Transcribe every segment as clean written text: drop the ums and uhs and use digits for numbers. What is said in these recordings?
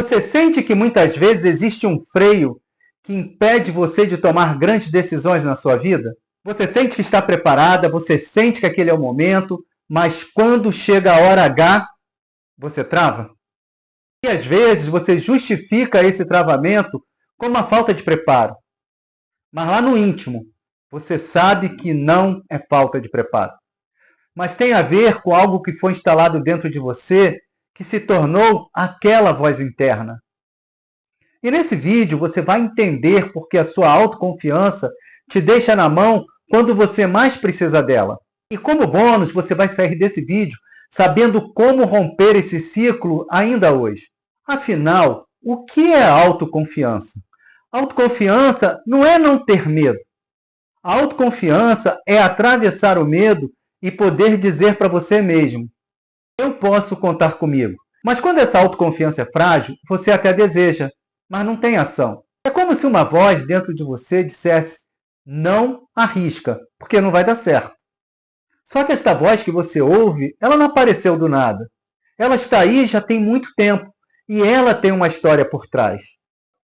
Você sente que muitas vezes existe um freio que impede você de tomar grandes decisões na sua vida? Você sente que está preparada, você sente que aquele é o momento, mas quando chega a hora H, você trava? E às vezes você justifica esse travamento como uma falta de preparo. Mas lá no íntimo, você sabe que não é falta de preparo. Mas tem a ver com algo que foi instalado dentro de você, que se tornou aquela voz interna. E nesse vídeo você vai entender porque a sua autoconfiança te deixa na mão quando você mais precisa dela. E como bônus, você vai sair desse vídeo sabendo como romper esse ciclo ainda hoje. Afinal, o que é autoconfiança? Autoconfiança não é não ter medo. A autoconfiança é atravessar o medo e poder dizer para você mesmo: eu posso contar comigo. Mas quando essa autoconfiança é frágil, você até deseja, mas não tem ação. É como se uma voz dentro de você dissesse: não arrisca, porque não vai dar certo. Só que esta voz que você ouve, ela não apareceu do nada. Ela está aí já tem muito tempo e ela tem uma história por trás.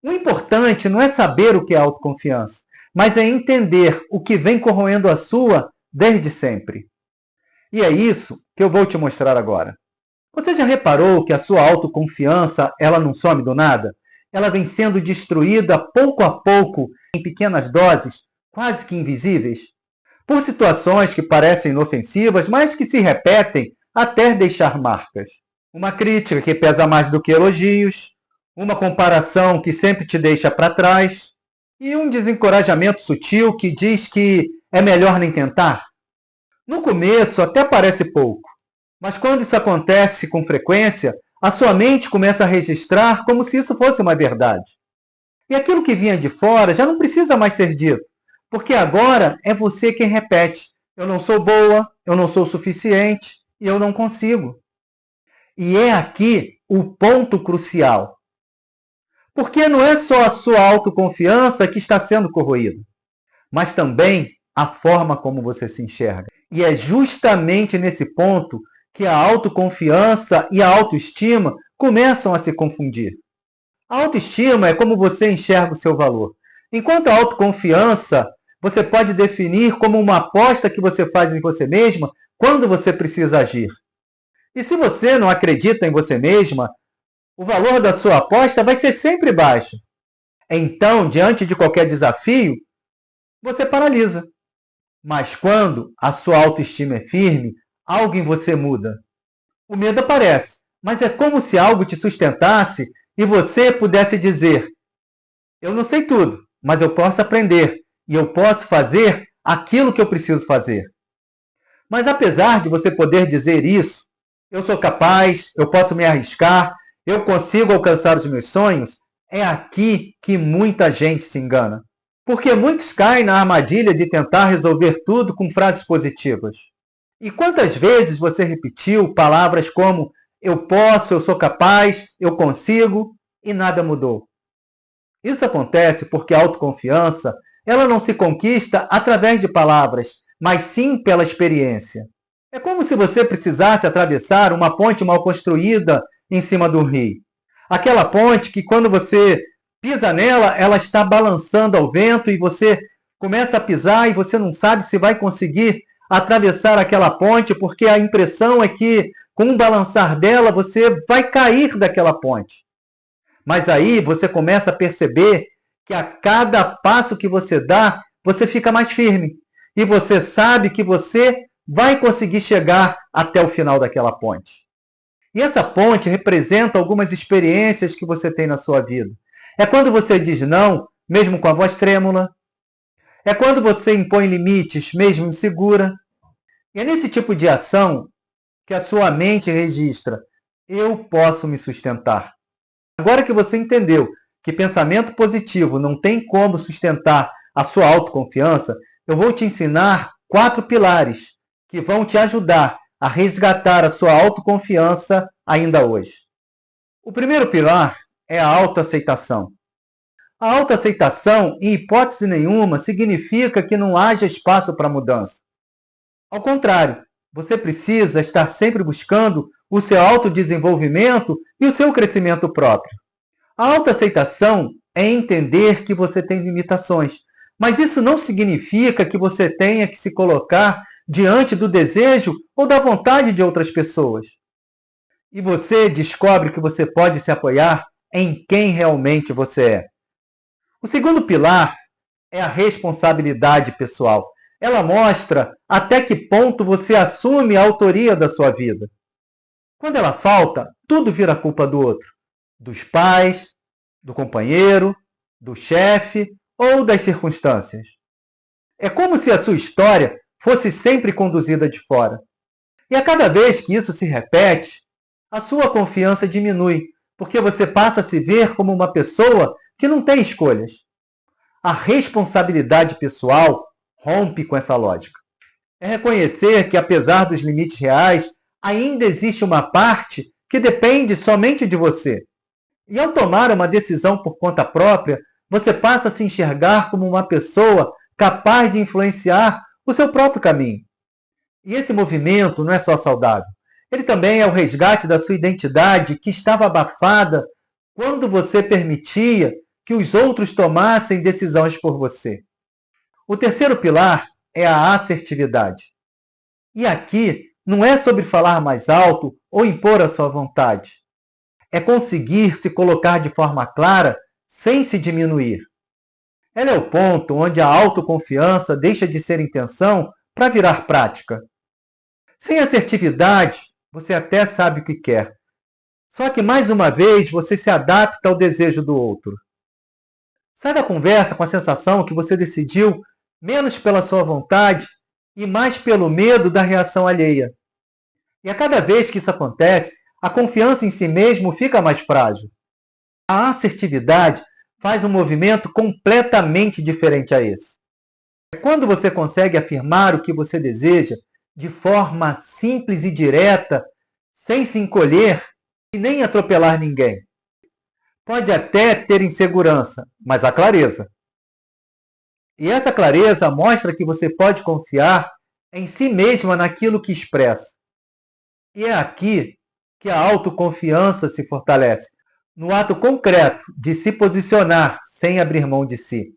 O importante não é saber o que é autoconfiança, mas é entender o que vem corroendo a sua desde sempre. E é isso que eu vou te mostrar agora. Você já reparou que a sua autoconfiança, ela não some do nada? Ela vem sendo destruída pouco a pouco, em pequenas doses, quase que invisíveis, por situações que parecem inofensivas, mas que se repetem até deixar marcas. Uma crítica que pesa mais do que elogios, uma comparação que sempre te deixa para trás, e um desencorajamento sutil que diz que é melhor nem tentar. No começo até parece pouco, mas quando isso acontece com frequência, a sua mente começa a registrar como se isso fosse uma verdade. E aquilo que vinha de fora já não precisa mais ser dito, porque agora é você quem repete: eu não sou boa, eu não sou suficiente e eu não consigo. E é aqui o ponto crucial. Porque não é só a sua autoconfiança que está sendo corroída, mas também a forma como você se enxerga. E é justamente nesse ponto que a autoconfiança e a autoestima começam a se confundir. A autoestima é como você enxerga o seu valor. Enquanto a autoconfiança você pode definir como uma aposta que você faz em você mesma quando você precisa agir. E se você não acredita em você mesma, o valor da sua aposta vai ser sempre baixo. Então, diante de qualquer desafio, você paralisa. Mas quando a sua autoestima é firme, algo em você muda. O medo aparece, mas é como se algo te sustentasse e você pudesse dizer: eu não sei tudo, mas eu posso aprender e eu posso fazer aquilo que eu preciso fazer. Mas apesar de você poder dizer isso, eu sou capaz, eu posso me arriscar, eu consigo alcançar os meus sonhos, é aqui que muita gente se engana. Porque muitos caem na armadilha de tentar resolver tudo com frases positivas. E quantas vezes você repetiu palavras como eu posso, eu sou capaz, eu consigo, e nada mudou? Isso acontece porque a autoconfiança, ela não se conquista através de palavras, mas sim pela experiência. É como se você precisasse atravessar uma ponte mal construída em cima do rio. Aquela ponte que quando você pisa nela, ela está balançando ao vento e você começa a pisar e você não sabe se vai conseguir atravessar aquela ponte, porque a impressão é que com o balançar dela você vai cair daquela ponte. Mas aí você começa a perceber que a cada passo que você dá, você fica mais firme. E você sabe que você vai conseguir chegar até o final daquela ponte. E essa ponte representa algumas experiências que você tem na sua vida. É quando você diz não, mesmo com a voz trêmula. É quando você impõe limites, mesmo insegura. E é nesse tipo de ação que a sua mente registra: eu posso me sustentar. Agora que você entendeu que pensamento positivo não tem como sustentar a sua autoconfiança, eu vou te ensinar 4 pilares que vão te ajudar a resgatar a sua autoconfiança ainda hoje. O primeiro pilar é a autoaceitação. A autoaceitação, em hipótese nenhuma, significa que não haja espaço para mudança. Ao contrário, você precisa estar sempre buscando o seu autodesenvolvimento e o seu crescimento próprio. A autoaceitação é entender que você tem limitações, mas isso não significa que você tenha que se colocar diante do desejo ou da vontade de outras pessoas. E você descobre que você pode se apoiar em quem realmente você é. O segundo pilar é a responsabilidade pessoal. Ela mostra até que ponto você assume a autoria da sua vida. Quando ela falta, tudo vira culpa do outro, dos pais, do companheiro, do chefe ou das circunstâncias. É como se a sua história fosse sempre conduzida de fora. E a cada vez que isso se repete, a sua confiança diminui, porque você passa a se ver como uma pessoa que não tem escolhas. A responsabilidade pessoal rompe com essa lógica. É reconhecer que, apesar dos limites reais, ainda existe uma parte que depende somente de você. E ao tomar uma decisão por conta própria, você passa a se enxergar como uma pessoa capaz de influenciar o seu próprio caminho. E esse movimento não é só saudável. Ele também é o resgate da sua identidade que estava abafada quando você permitia que os outros tomassem decisões por você. O terceiro pilar é a assertividade. E aqui não é sobre falar mais alto ou impor a sua vontade. É conseguir se colocar de forma clara sem se diminuir. Ela é o ponto onde a autoconfiança deixa de ser intenção para virar prática. Sem assertividade, você até sabe o que quer. Só que, mais uma vez, você se adapta ao desejo do outro. Sai da conversa com a sensação que você decidiu menos pela sua vontade e mais pelo medo da reação alheia. E a cada vez que isso acontece, a confiança em si mesmo fica mais frágil. A assertividade faz um movimento completamente diferente a esse. É quando você consegue afirmar o que você deseja de forma simples e direta, sem se encolher e nem atropelar ninguém. Pode até ter insegurança, mas há clareza. E essa clareza mostra que você pode confiar em si mesma naquilo que expressa. E é aqui que a autoconfiança se fortalece, no ato concreto de se posicionar sem abrir mão de si.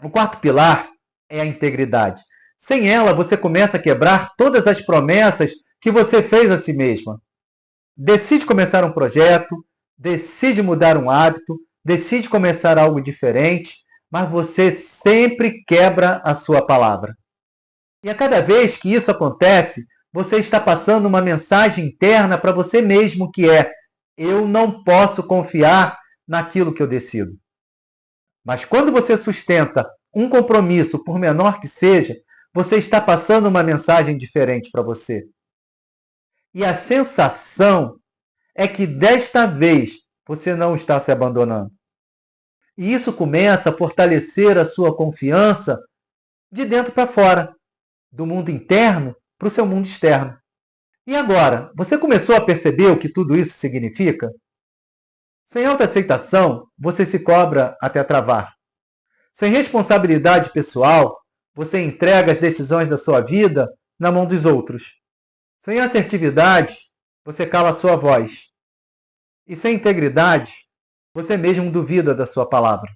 O quarto pilar é a integridade. Sem ela, você começa a quebrar todas as promessas que você fez a si mesma. Decide começar um projeto, decide mudar um hábito, decide começar algo diferente, mas você sempre quebra a sua palavra. E a cada vez que isso acontece, você está passando uma mensagem interna para você mesmo que é: eu não posso confiar naquilo que eu decido. Mas quando você sustenta um compromisso, por menor que seja, você está passando uma mensagem diferente para você. E a sensação é que desta vez você não está se abandonando. E isso começa a fortalecer a sua confiança de dentro para fora, do mundo interno para o seu mundo externo. E agora, você começou a perceber o que tudo isso significa? Sem autoaceitação, você se cobra até travar. Sem responsabilidade pessoal, você entrega as decisões da sua vida na mão dos outros. Sem assertividade, você cala a sua voz. E sem integridade, você mesmo duvida da sua palavra.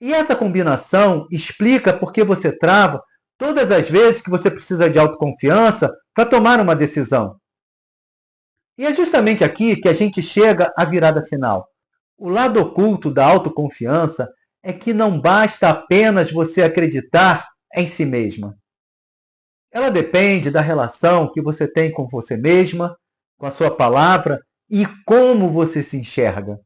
E essa combinação explica por que você trava todas as vezes que você precisa de autoconfiança para tomar uma decisão. E é justamente aqui que a gente chega à virada final. O lado oculto da autoconfiança é que não basta apenas você acreditar em si mesma. Ela depende da relação que você tem com você mesma, com a sua palavra e como você se enxerga.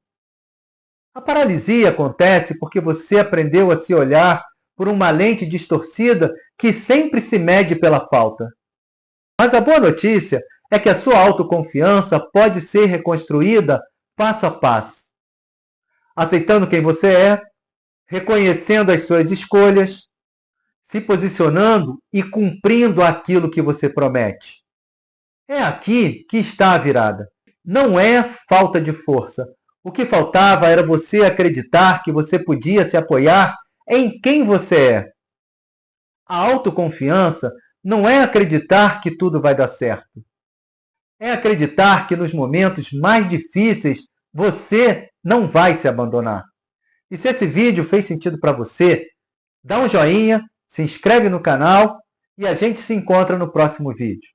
A paralisia acontece porque você aprendeu a se olhar por uma lente distorcida que sempre se mede pela falta. Mas a boa notícia é que a sua autoconfiança pode ser reconstruída passo a passo. Aceitando quem você é, reconhecendo as suas escolhas, se posicionando e cumprindo aquilo que você promete. É aqui que está a virada. Não é falta de força. O que faltava era você acreditar que você podia se apoiar em quem você é. A autoconfiança não é acreditar que tudo vai dar certo. É acreditar que nos momentos mais difíceis você não vai se abandonar. E se esse vídeo fez sentido para você, dá um joinha, se inscreve no canal e a gente se encontra no próximo vídeo.